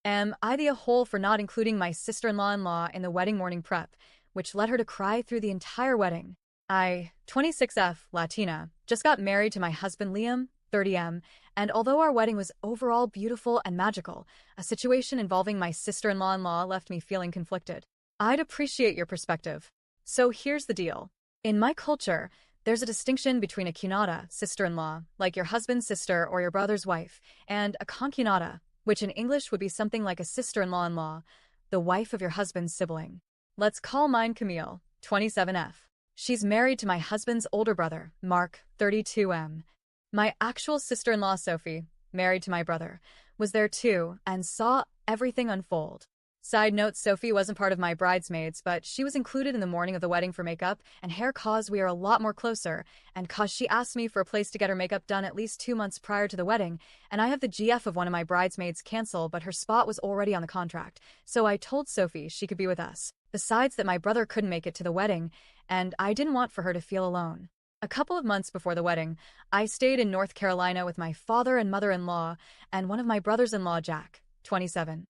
Am I the a-hole for not including my sister-in-law in the wedding morning prep, which led her to cry through the entire wedding? I, 26F, Latina, just got married to my husband Liam, 30M, and although our wedding was overall beautiful and magical, a situation involving my sister-in-law left me feeling conflicted. I'd appreciate your perspective. So here's the deal. In my culture, there's a distinction between a cunata, sister-in-law, like your husband's sister or your brother's wife, and a concunata, which in English would be something like a sister-in-law, the wife of your husband's sibling. Let's call mine Camille, 27F. She's married to my husband's older brother, Mark, 32M. My actual sister-in-law, Sophie, married to my brother, was there too and saw everything unfold. Side note, Sophie wasn't part of my bridesmaids, but she was included in the morning of the wedding for makeup and hair cause we are a lot more closer, and cause she asked me for a place to get her makeup done at least 2 months prior to the wedding, and I have the GF of one of my bridesmaids cancel, but her spot was already on the contract, so I told Sophie she could be with us. Besides that, my brother couldn't make it to the wedding, and I didn't want for her to feel alone. A couple of months before the wedding, I stayed in North Carolina with my father and mother-in-law and one of my brothers-in-law, Jack, 27.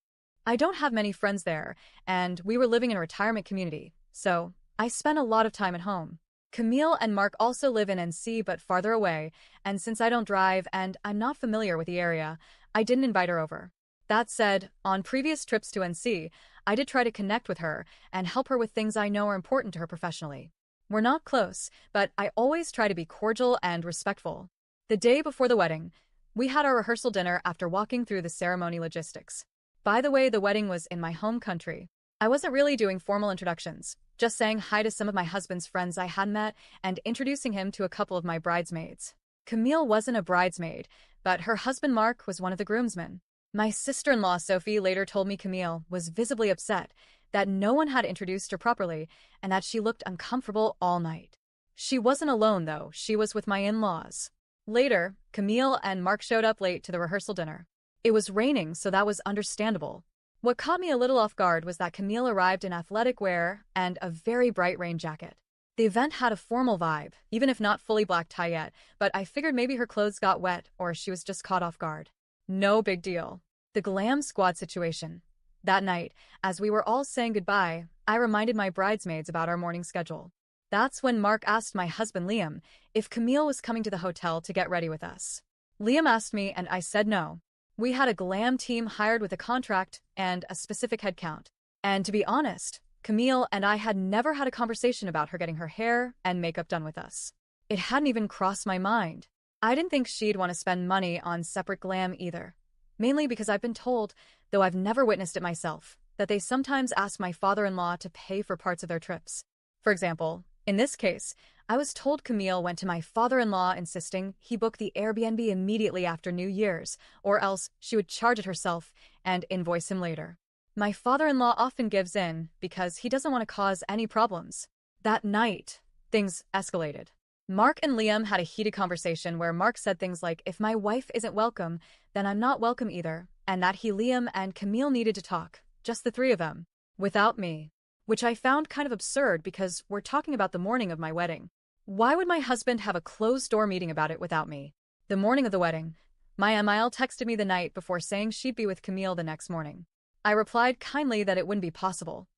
I don't have many friends there, and we were living in a retirement community, so I spent a lot of time at home. Camille and Mark also live in NC but farther away, and since I don't drive and I'm not familiar with the area, I didn't invite her over. That said, on previous trips to NC, I did try to connect with her and help her with things I know are important to her professionally. We're not close, but I always try to be cordial and respectful. The day before the wedding, we had our rehearsal dinner after walking through the ceremony logistics. By the way, the wedding was in my home country. I wasn't really doing formal introductions, just saying hi to some of my husband's friends I had met and introducing him to a couple of my bridesmaids. Camille wasn't a bridesmaid, but her husband Mark was one of the groomsmen. My sister-in-law Sophie later told me Camille was visibly upset that no one had introduced her properly and that she looked uncomfortable all night. She wasn't alone though, she was with my in-laws. Later, Camille and Mark showed up late to the rehearsal dinner. It was raining, so that was understandable. What caught me a little off guard was that Camille arrived in athletic wear and a very bright rain jacket. The event had a formal vibe, even if not fully black tie yet, but I figured maybe her clothes got wet or she was just caught off guard. No big deal. The glam squad situation. That night, as we were all saying goodbye, I reminded my bridesmaids about our morning schedule. That's when Mark asked my husband Liam if Camille was coming to the hotel to get ready with us. Liam asked me and I said no. We had a glam team hired with a contract and a specific headcount. And to be honest, Camille and I had never had a conversation about her getting her hair and makeup done with us. It hadn't even crossed my mind. I didn't think she'd want to spend money on separate glam either. Mainly because I've been told, though I've never witnessed it myself, that they sometimes ask my father-in-law to pay for parts of their trips. For example, in this case, I was told Camille went to my father-in-law insisting he book the Airbnb immediately after New Year's, or else she would charge it herself and invoice him later. My father-in-law often gives in because he doesn't want to cause any problems. That night, things escalated. Mark and Liam had a heated conversation where Mark said things like, if my wife isn't welcome, then I'm not welcome either, and that Liam and Camille needed to talk, just the three of them, without me. Which I found kind of absurd because we're talking about the morning of my wedding. Why would my husband have a closed-door meeting about it without me? The morning of the wedding, my MIL texted me the night before saying she'd be with Camille the next morning. I replied kindly that it wouldn't be possible,